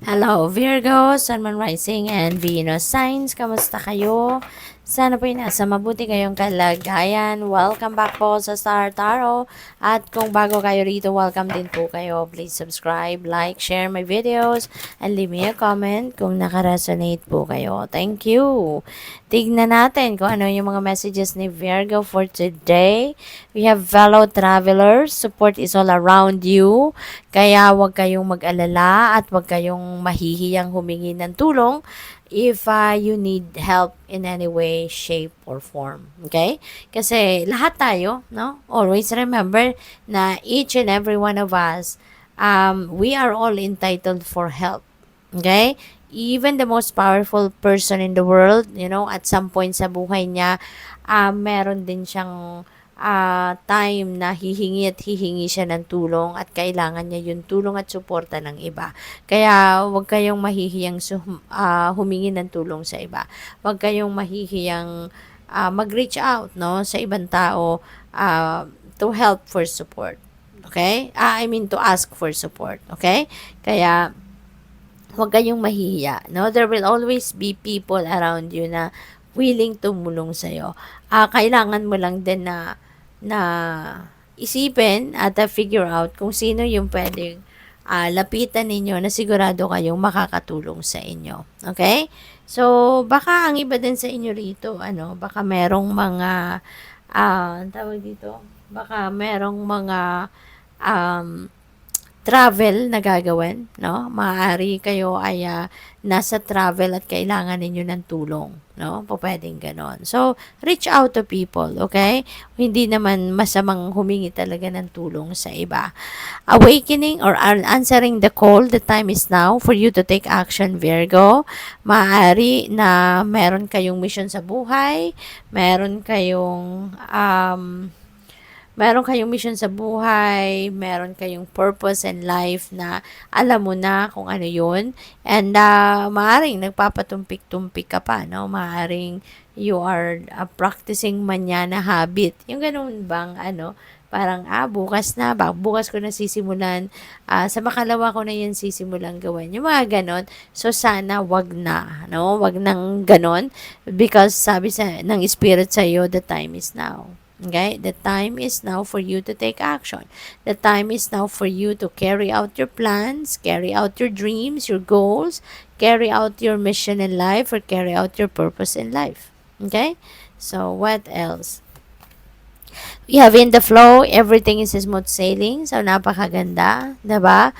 Hello Virgo, Sun, Moon, Rising, and Venus signs. Kamusta kayo? Sana po nasa mabuti kayong kalagayan. Welcome back po sa Star Tarot. At kung bago kayo rito, welcome din po kayo. Please subscribe, like, share my videos, and leave me a comment kung nakaresonate po kayo. Thank you. Tignan natin kung ano yung mga messages ni Virgo for today. We have fellow travelers. Support is all around you. Kaya huwag kayong mag-alala at huwag kayong mahihiyang humingi ng tulong if you need help in any way, shape, or form. Okay? Kasi lahat tayo, no? Always remember na each and every one of us, we are all entitled for help. Okay? Even the most powerful person in the world, at some point sa buhay niya, meron din siyang time na hihingi siya ng tulong at kailangan niya yung tulong at suporta ng iba. Kaya huwag kayong mahihiyang humingi ng tulong sa iba. Huwag kayong mahihiyang mag-reach out, no, sa ibang tao to help for support. Okay? I mean to ask for support. Okay? Kaya huwag kayong mahihiya, no? There will always be people around you na willing tumulong sa'yo. Kailangan mo lang din na isipin at figure out kung sino yung pwedeng lapitan ninyo na sigurado kayong makakatulong sa inyo. Okay? So, baka ang iba din sa inyo rito, baka merong mga, tawag dito, baka merong mga, travel na gagawin, no? Maaari kayo ay nasa travel at kailangan ninyo ng tulong, no? Pwedeng ganon. So, reach out to people, okay? Hindi naman masamang humingi talaga ng tulong sa iba. Awakening or answering the call, the time is now for you to take action, Virgo. Maaari na meron kayong mission sa buhay, meron kayong mission sa buhay, meron kayong purpose in life na alam mo na kung ano yun. And maaring nagpapatumpik-tumpik ka pa, no? Maaring you are practicing manana habit. Yung ganun bang, parang, bukas ko na sisimulan, sa makalawa ko na yan sisimulan gawin. Yung mga ganon. So, sana wag na, no? Wag nang ganon. Because sabi ng Spirit sa iyo, the time is now. Okay? The time is now for you to take action. The time is now for you to carry out your plans, carry out your dreams, your goals, carry out your mission in life, or carry out your purpose in life. Okay? So, what else? We have in the flow, everything is smooth sailing. So, napakaganda. Diba?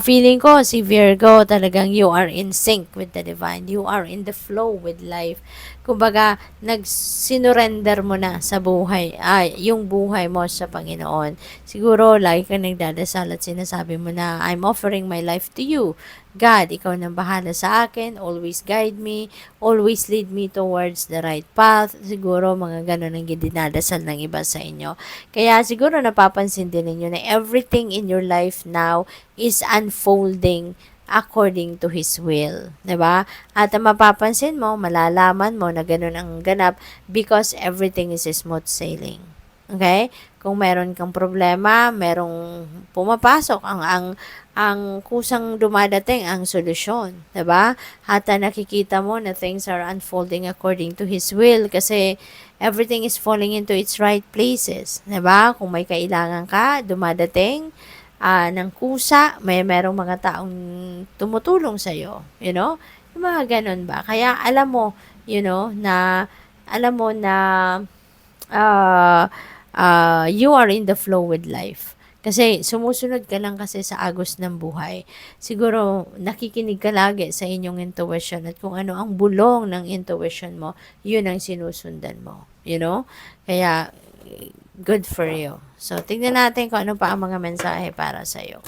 Feeling ko, si Virgo, talagang you are in sync with the divine. You are in the flow with life. Kumbaga, nagsinurrender mo na sa buhay, yung buhay mo sa Panginoon. Siguro, lagi ka nagdadasal at sinasabi mo na, I'm offering my life to you. God, ikaw nang bahala sa akin, always guide me, always lead me towards the right path. Siguro, mga ganun ang dinadasal ng iba sa inyo. Kaya siguro napapansin din ninyo na everything in your life now is unfolding according to His will. 'Di ba? At mapapansin mo, malalaman mo na ganun ang ganap because everything is smooth sailing. Okay? Kung meron kang problema, merong pumapasok ang kusang dumadating ang solusyon, 'di ba? At nakikita mo na things are unfolding according to His will kasi everything is falling into its right places, 'di ba? Kung may kailangan ka, dumadating ng kusa, merong mga taong tumutulong sa iyo, Yung mga ganun ba? Kaya alam mo na you are in the flow with life. Kasi sumusunod ka lang kasi sa agos ng buhay. Siguro nakikinig ka lagi sa inyong intuition at kung ano ang bulong ng intuition mo, yun ang sinusundan mo. Kaya good for you. So, tingnan natin kung ano pa ang mga mensahe para sa iyo.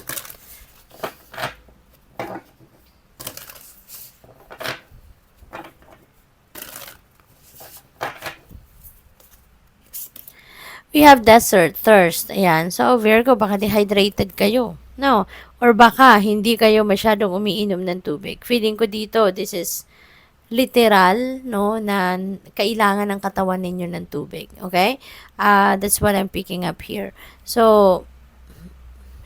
We have desert, thirst. Ayan. So, Virgo, baka dehydrated kayo. No? Or baka hindi kayo masyadong umiinom ng tubig. Feeling ko dito, this is literal, no, na kailangan ng katawan ninyo ng tubig. Okay? That's what I'm picking up here. So,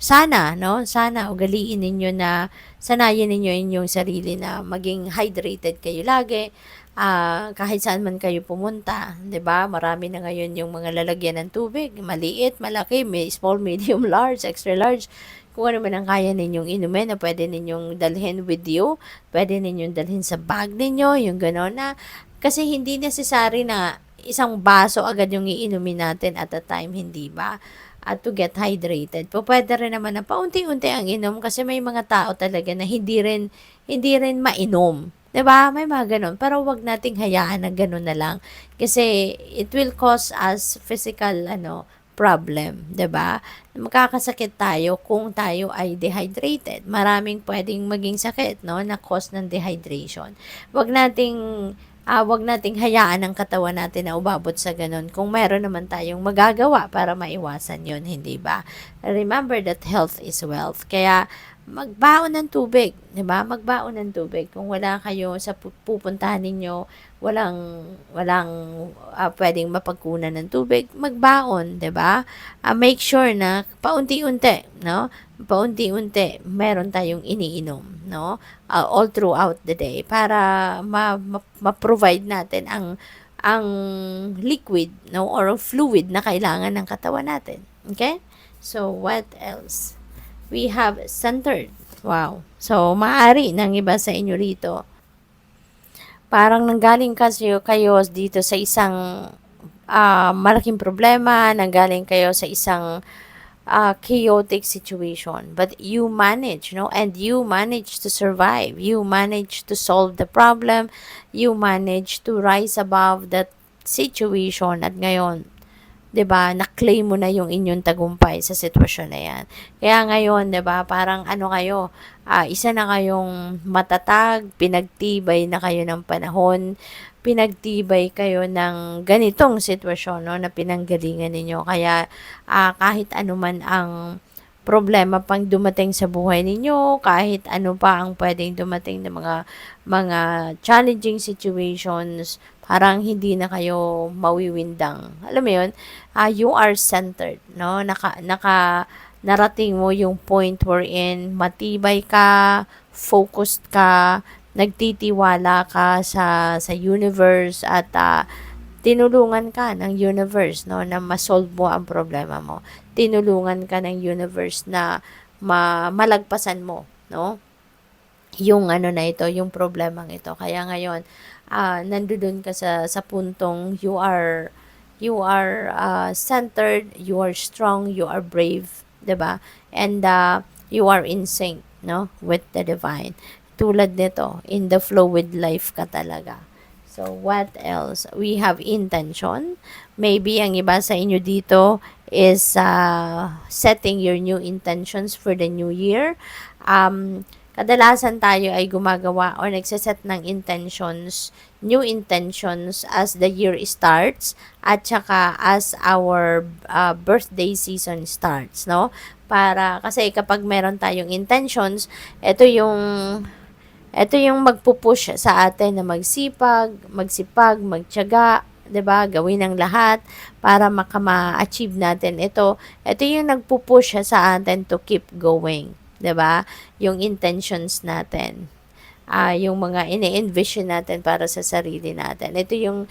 sana, no? Sana ugaliin ninyo na sanayin ninyo inyong sarili na maging hydrated kayo lagi. Kahit saan man kayo pumunta, 'di ba? Marami na ngayon yung mga lalagyan ng tubig, maliit, malaki, may small, medium, large, extra large. Kung ano man ang kaya ninyong inumin na pwede ninyong dalhin with you, pwede ninyong dalhin sa bag ninyo, yung gano'n na kasi hindi necessary na isang baso agad yung iinumin natin at a time, hindi ba? At to get hydrated. Pwede rin naman na paunti-unti ang inom kasi may mga tao talaga na hindi rin mainom. 'Di ba? May mga ganun. Pero wag nating hayaan na ganun na lang kasi it will cause us physical problem, 'di ba? Magkakasakit tayo kung tayo ay dehydrated. Maraming pwedeng maging sakit, no, na cause ng dehydration. Wag nating hayaan ang katawan natin na umabot sa ganun kung meron naman tayong magagawa para maiwasan yon, hindi ba? Remember that health is wealth. Kaya magbaon ng tubig, 'di ba? Magbaon ng tubig. Kung wala kayo sa pupuntahan ninyo, walang pwedeng mapagkunan ng tubig, magbaon, 'di ba? Make sure na paunti-unti, no? Paunti-unti meron tayong iniinom, no? All throughout the day para ma-provide natin ang liquid, no, or fluid na kailangan ng katawan natin. Okay? So what else? We have centered. Wow. So maaari ng iba sa inyo rito. Parang nanggaling kayo dito sa isang malaking problema, nanggaling kayo sa isang chaotic situation, but you manage, no, and you manage to survive, you manage to solve the problem, you manage to rise above that situation, at ngayon 'di ba, na-claim mo na yung inyong tagumpay sa sitwasyon na yan. Kaya ngayon, 'di ba, parang kayo, isa na kayong matatag, pinagtibay na kayo ng panahon, pinagtibay kayo ng ganitong sitwasyon, no, na pinanggalingan ninyo. Kaya kahit anuman ang problema pang dumating sa buhay ninyo, kahit ano pa ang pwedeng dumating ng mga challenging situations, parang hindi na kayo mawiwindang. Alam mo 'yun? You are centered, no? Narating mo yung point wherein matibay ka, focused ka, nagtitiwala ka sa universe, at tinulungan ka ng universe, no, na ma-solve mo ang problema mo. Tinulungan ka ng universe na malagpasan mo, no, yung na ito, yung problemang ito. Kaya ngayon, nandoon ka sa puntong you are centered, you are strong, you are brave, 'di ba? And you are in sync, no, with the divine. Tulad nito, in the flow with life ka talaga. So, what else? We have intention. Maybe ang iba sa inyo dito is setting your new intentions for the new year. Kadalasan tayo ay gumagawa or nagsaset ng new intentions as the year starts at saka as our birthday season starts, no? Kasi kapag meron tayong intentions, ito yung magpupush sa atin na magsipag, magtiyaga, 'di ba? Gawin ang lahat para ma-achieve natin ito. Ito yung nagpupush sa atin to keep going, 'di ba? Yung intentions natin. Yung mga ini-envision natin para sa sarili natin. Ito yung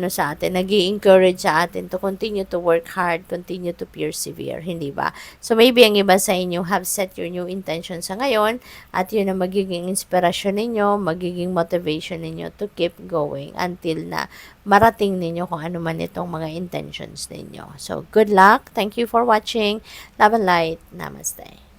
sa atin, nag-i-encourage sa atin to continue to work hard, continue to persevere, hindi ba? So maybe ang iba sa inyo have set your new intention sa ngayon, at yun ang magiging inspirasyon ninyo, magiging motivation ninyo to keep going until na marating ninyo kung ano man itong mga intentions ninyo. So good luck. Thank you for watching. Love and light. Namaste.